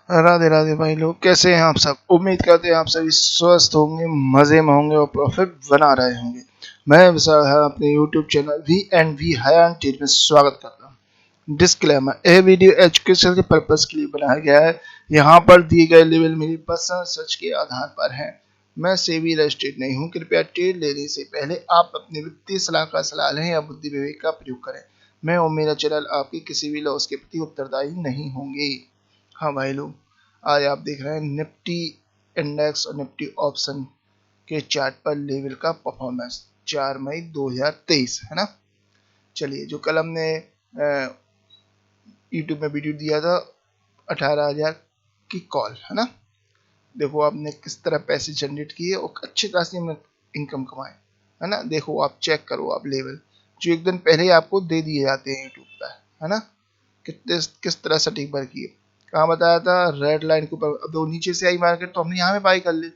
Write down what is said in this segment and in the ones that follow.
राधे राधे भाई लोग, कैसे हैं आप सब। उम्मीद करते हैं आप सभी स्वस्थ होंगे, मजे में होंगे और प्रॉफिट बना रहे होंगे। मैं विशाल है अपने YouTube channel V and V hire team में स्वागत करता हूँ। डिस्क्लेमर, यह वीडियो एजुकेशन के पर्पज के लिए बनाया गया है। यहाँ पर दिए गए लेवल मेरी पर्सनल सर्च के आधार पर है। मैं सेबी रजिस्टर्ड नहीं हूँ। कृपया ट्रेड लेने से पहले आप अपनी वित्तीय सलाह का सलाह लें या बुद्धि विवेक का प्रयोग करें। मैं और मेरा चैनल आपकी किसी भी लॉस के प्रति उत्तरदायी नहीं होंगे। हाँ भाई लोग, आज आप देख रहे हैं निफ्टी इंडेक्स और निफ्टी ऑप्शन के चार्ट पर लेवल का परफॉर्मेंस 4 मई 2023 है ना। चलिए, जो कल हमने यूट्यूब में वीडियो दिया था 18,000 की कॉल है ना, देखो आपने किस तरह पैसे जनरेट किए और अच्छी खासी इनकम कमाए है ना। देखो आप चेक करो, आप लेवल जो एक दिन पहले आपको दे दिए जाते हैं यूट्यूब पर है ना, कितने किस तरह सटीक बार किए। कहाँ बताया था, रेड लाइन के ऊपर। अब नीचे से आई मार्केट तो हमने यहाँ पे बाई कर ली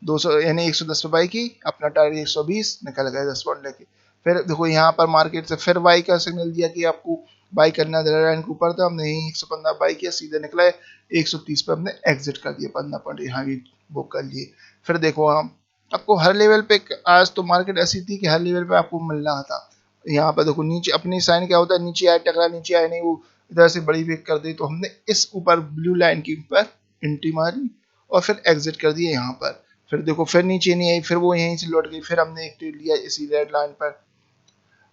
200 यानी 110 पे बाई की, अपना टारगेट 120 निकल गए 10 पॉइंट लेके। फिर देखो यहाँ पर मार्केट से फिर बाई का सिग्नल दिया कि आपको बाई करना है, रेड लाइन के ऊपर था, हमने यही 115 बाई किया, सीधे निकला है 130 पे हमने एग्जिट कर दिया, 15 पॉइंट यहाँ भी बुक कर लिए। फिर देखो हम आपको हर लेवल पे, आज तो मार्केट ऐसी थी कि हर लेवल पे आपको मिल रहा था। यहाँ पर देखो नीचे अपनी साइन क्या होता है, नीचे आए टकरा, नीचे आए नहीं, वो इधर से बड़ी वेक कर दी तो हमने इस ऊपर ब्लू लाइन के ऊपर एंट्री मारी और फिर एग्जिट कर दिया यहाँ पर। फिर देखो फिर नीचे नहीं आई, फिर वो यहीं से लौट गई, फिर हमने एक ट्रेड लिया इसी रेड लाइन पर,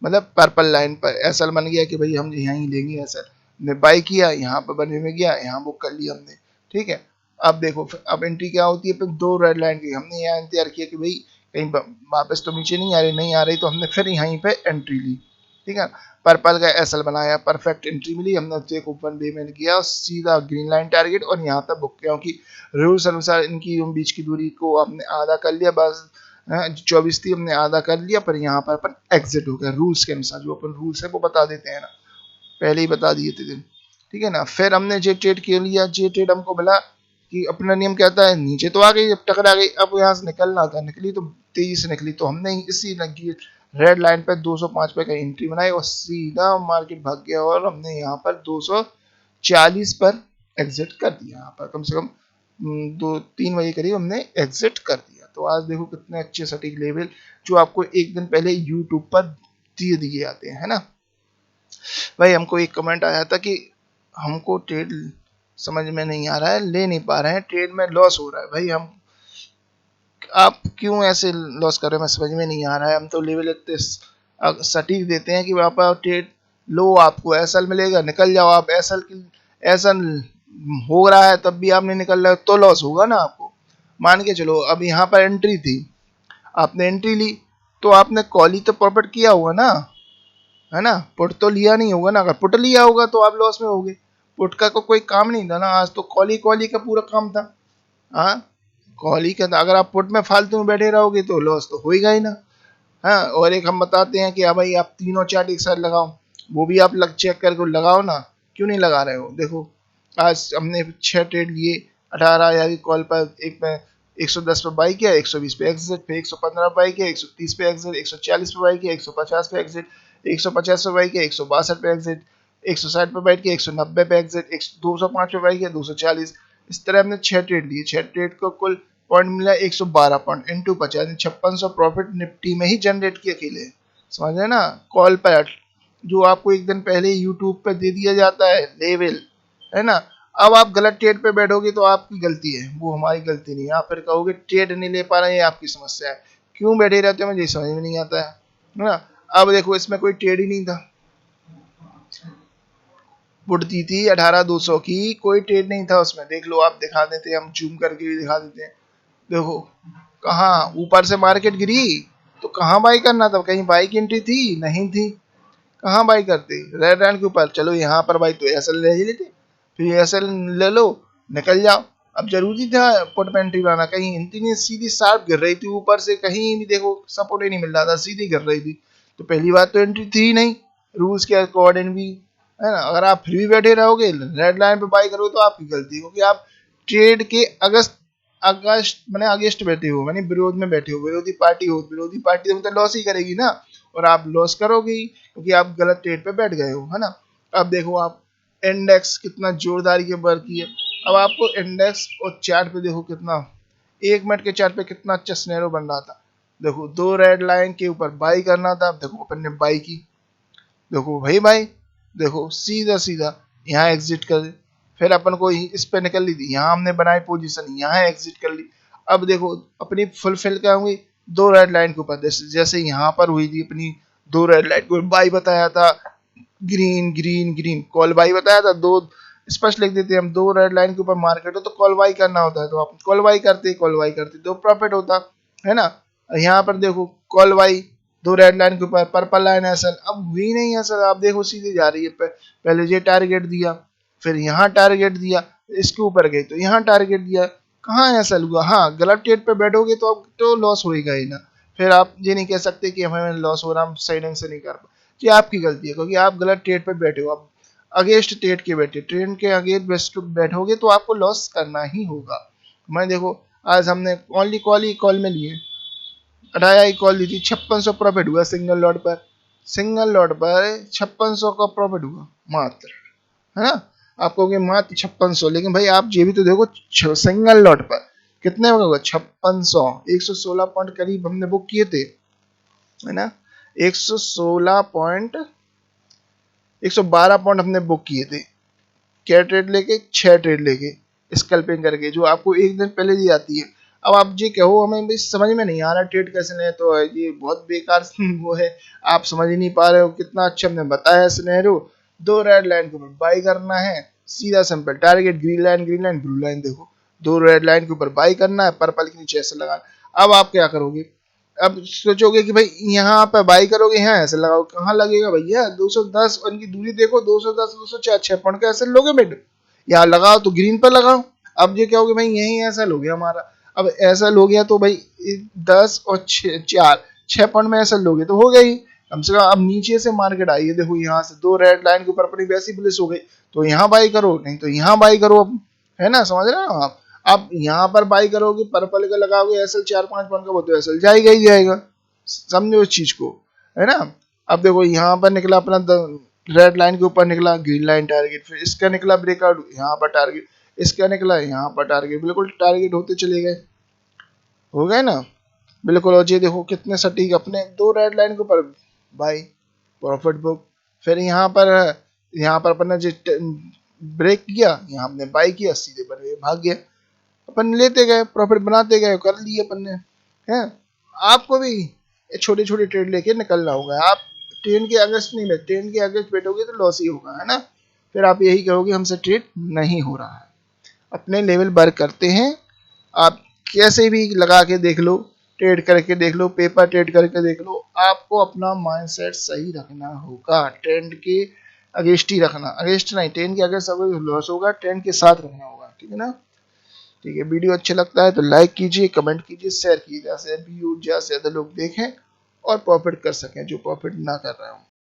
मतलब पर्पल लाइन पर। एसएल बन गया कि भाई हम यहीं लेंगे एसएल, ने बाई किया, यहाँ पर बनने में गया, यहाँ बुक कर लिया हमने। ठीक है, अब देखो अब एंट्री क्या होती है, फिर दो रेड लाइन की हमने यहाँ इंतजार किया कि भाई कहीं वापस तो नीचे नहीं आ रही, नहीं आ रही, तो हमने फिर यहीं पे एंट्री ली। ठीक है, पर्पल का एसएल बनाया, परफेक्ट एंट्री मिली, हमने चेक ओपन पेमेंट किया और सीधा ग्रीन लाइन टारगेट और यहाँ तक बुक, क्योंकि रूल्स अनुसार इनकी बीच की दूरी को हमने आधा कर लिया, बस 24 थी हमने आधा कर लिया, पर यहाँ पर अपन एग्जिट हो गया रूल्स के अनुसार। जो अपन रूल्स है वो बता देते हैं ना, पहले ही बता दिए थे दिन। ठीक है ना, फिर हमने जे ट्रेड के लिया, जे ट्रेड हमको मिला कि अपना नियम कहता है नीचे तो आ गई, जब टकरा गई, अब यहाँ से निकलना था, निकली तो तेजी से निकली, तो हमने इसी लगी रेड लाइन पर 205 पे का एंट्री बनाई और सीधा मार्केट भाग गया और हमने यहाँ पर 240 पर एग्जिट कर दिया। यहाँ पर कम से कम 2-3 बजे करीब हमने एग्जिट कर दिया। तो आज देखो कितने अच्छे सटीक लेवल जो आपको एक दिन पहले यूट्यूब पर दिए दिए जाते हैं, है ना। भाई हमको एक कमेंट आया था कि हमको ट्रेड समझ में नहीं आ रहा है, ले नहीं पा रहे हैं, ट्रेड में लॉस हो रहा है। भाई हम, आप क्यों ऐसे लॉस कर रहे हैं, मैं समझ में नहीं आ रहा है। हम तो लेवल इतने सटीक देते हैं कि वहाँ पर ट्रेड लो, आपको एसएल मिलेगा, निकल जाओ आप। एसएल हो रहा है तब भी आप नहीं निकल रहे तो लॉस होगा ना आपको। मान के चलो अब यहाँ पर एंट्री थी, आपने एंट्री ली तो आपने कॉल ही तो प्रॉफिट किया होगा ना, है ना। पुट तो लिया नहीं होगा ना, अगर पुट लिया होगा तो आप लॉस में होगे। पुट का कोई काम नहीं था ना, आज तो कॉल ही का पूरा काम था। हाँ, कॉल ही का था। अगर आप पुट में फालतू में बैठे रहोगे तो लॉस तो होएगा ही ना। हाँ, और एक हम बताते हैं कि हाँ भाई आप तीनों चार्ट एक साथ लगाओ, वो भी आप चेक करके लगाओ ना, क्यों नहीं लगा रहे हो। देखो आज हमने 6 ट्रेड लिए, 18,000 की कॉल पर, एक में 110 पे बाई किया, 120 पे एग्जिट, फिर 115 पे बाई किया, 130 पे एग्जिट, 140 पे बाई किया, 150 पे एग्जिट, 150 पे बाई किया, 162 पे एग्जिट, 160 पे बाई किया, 190 पे एग्जिट, 205 पे बाई किया, 240। इस तरह हमने 6 ट्रेड लिए, 6 ट्रेड को कुल पॉइंट मिला 112 पॉइंट इंटू 50, 5600 प्रॉफिट निफ्टी में ही जनरेट किए अकेले। समझ रहे ना, कॉल पर जो आपको एक दिन पहले यूट्यूब पे दे दिया जाता है लेवल, है ना। अब आप गलत ट्रेड पे बैठोगे तो आपकी गलती है, वो हमारी गलती नहीं है। आप फिर कहोगे ट्रेड नहीं ले पा रहे हैं, ये आपकी समस्या है। क्यों बैठे रहते हो मुझे समझ में नहीं आता है ना। अब देखो इसमें कोई ट्रेड ही नहीं था, पुट दी थी 18,200 की, कोई ट्रेड नहीं था उसमें। देख लो, आप दिखा देते हैं, हम जूम करके भी दिखा देते हैं। देखो कहाँ ऊपर से मार्केट गिरी तो कहाँ बाई करना था, कहीं बाई की एंट्री थी नहीं थी, कहाँ बाई करते। रेड लाइन के ऊपर चलो यहाँ पर बाई तो एसएल ले ही लेते, फिर एसएल ले लो निकल जाओ। अब जरूरी था पुट में एंट्री बनाना, कहीं एंट्री नहीं, सीधी शार्प गिर रही थी ऊपर से, कहीं भी देखो सपोर्ट ही नहीं मिल रहा था, सीधी गिर रही थी। तो पहली बात तो एंट्री थी ही नहीं रूल्स के अकॉर्डिंग भी, है ना। अगर आप फिर भी बैठे रहोगे रेड लाइन पे बाई करोगे तो आपकी गलती है, क्योंकि आप ट्रेड के अगस्त मैंने अगेंस्ट बैठे हो, मैंने विरोध में बैठे हो, विरोधी पार्टी हो, विरोधी पार्टी तो मतलब लॉस ही करेगी ना, और आप लॉस करोगे ही क्योंकि आप गलत ट्रेड पे बैठ गए हो, है ना। अब देखो आप इंडेक्स कितना जोरदार के ऊपर की है, अब आपको इंडेक्स और चार्ट पे देखो कितना 1 मिनट के चार्ट पे कितना अच्छा सिनेरियो बन रहा था। देखो 2 रेड लाइन के ऊपर बाई करना था, अब देखो अपन ने बाई की, देखो भाई देखो सीधा सीधा यहाँ एग्जिट कर, फिर अपन को इस पे निकल ली थी, यहाँ हमने बनाई पोजीशन, यहाँ एग्जिट कर ली। अब देखो अपनी फुलफिल क्या हुई 2 रेड लाइन के ऊपर, जैसे यहाँ पर हुई थी अपनी 2 रेड लाइन को बाई बताया था, green green green call by बताया था, 2 स्पष्ट लिख देते हैं हम, 2 रेड लाइन के ऊपर मार्केट हो तो कॉल बाई करना होता है, तो आप कॉल बाई करते तो प्रॉफिट होता है ना। यहाँ पर देखो कॉल बाई 2 रेड लाइन के ऊपर, पर्पल लाइन एसएल, अब हुई नहीं एसएल, आप देखो सीधे जा रही है, पहले ये टारगेट दिया, फिर यहाँ टारगेट दिया, इसके ऊपर गई तो यहाँ टारगेट दिया, कहाँ एसएल हुआ। हाँ गलत ट्रेड पे बैठोगे तो अब तो लॉस होएगा ही ना, फिर आप ये नहीं कह सकते कि हमें लॉस हो रहा, हम सही ढंग से नहीं कर पा, ये आपकी गलती है, क्योंकि आप गलत ट्रेड पे बैठे हो, आप अगेंस्ट ट्रेड के बैठे, ट्रेड के अगेंस्ट बैठोगे तो आपको लॉस करना ही होगा। मैं देखो आज हमने ओनली कॉल में लिए 18 कॉल ली थी, 5600 प्रॉफिट हुआ सिंगल लॉट पर, 5600 का प्रॉफिट हुआ मात्र, है ना। आप कहोगे मात्र 5600, लेकिन भाई आप ये भी तो देखो सिंगल लॉट पर कितने होगा 5600, 116 पॉइंट करीब हमने बुक किए थे, है ना। 116 पॉइंट 112 पॉइंट हमने बुक किए थे, क्या ट्रेड लेके 6 ट्रेड लेके स्कैल्पिंग करके, जो आपको एक दिन पहले दी जाती है। अब आप जी कहो हमें भी समझ में नहीं आ रहा ट्रेड कैसे ले, तो ये बहुत बेकार वो है, आप समझ ही नहीं पा रहे हो, कितना अच्छा हमने बताया सिनेरियो। 2 रेड लाइन के ऊपर बाई करना है, सीधा simple target green line blue line, देखो 2 रेड लाइन के ऊपर बाई करना है, पर्पल के नीचे ऐसे लगाना। अब आप क्या करोगे, अब सोचोगे कि भाई यहाँ पे बाई करोगे, यहाँ ऐसे लगाओ, कहाँ लगेगा भैया 210, उनकी दूरी देखो 210 204 6 पॉइंट का ऐसे लोगे बेटे, यहाँ लगाओ तो ग्रीन पर लगाओ। अब ये क्या हो गया भाई, यही ऐसा हो गया हमारा, अब ऐसा हो गया तो भाई 10 और 6 पॉइंट में ऐसा लोगे तो हो गया ही कम से कम। अब नीचे से मार्केट आई है, देखो यहाँ से 2 रेड लाइन के ऊपर अपनी वैसी पुलिस हो गई, तो यहाँ बाई करो, नहीं तो यहाँ बाई करो, अब है ना, समझ रहे हो आप यहाँ पर बाई करोगे, पर्पल का लगाओगे एसएल 4-5 पॉइंट का, वो तो एसएल जाएगा ही जाएगा, समझो इस चीज को, है ना। अब देखो यहाँ पर निकला अपना रेड लाइन के ऊपर निकला ग्रीन लाइन टारगेट, फिर इसका निकला ब्रेकआउट, यहाँ पर टारगेट, इसका निकला यहाँ पर टारगेट, बिल्कुल टारगेट होते चले गए, हो गए ना बिल्कुल। और ये देखो कितने सटीक अपने 2 रेड लाइन के ऊपर बाई प्रॉफिट बुक, फिर यहाँ पर अपन ने ब्रेक किया, यहाँ हमने बाई किया, सीधे पर भाग गया, अपन लेते गए प्रॉफिट बनाते गए, कर लिए अपन ने, है। आपको भी छोटे छोटे ट्रेड लेके निकलना होगा, आप ट्रेन के अगेंस्ट नहीं बैठ, ट्रेन के अगेंस्ट बैठोगे तो लॉस ही होगा, है ना। फिर आप यही कहोगे हमसे ट्रेड नहीं हो रहा है। अपने लेवल वर्क करते हैं, आप कैसे भी लगा के देख लो, ट्रेड करके देख लो, पेपर ट्रेड करके देख लो, आपको अपना माइंडसेट सही रखना होगा, ट्रेंड के अगेंस्ट ही रखना, अगेंस्ट नहीं, ट्रेंड के अगेंस्ट अगर लॉस होगा ट्रेंड के साथ रखना होगा, ठीक है ना। ठीक है, वीडियो अच्छा लगता है तो लाइक कीजिए, कमेंट कीजिए, शेयर कीजिए, ज़्यादा से ज़्यादा लोग देखें और प्रॉफिट कर सकें जो प्रॉफिट ना कर रहे हों।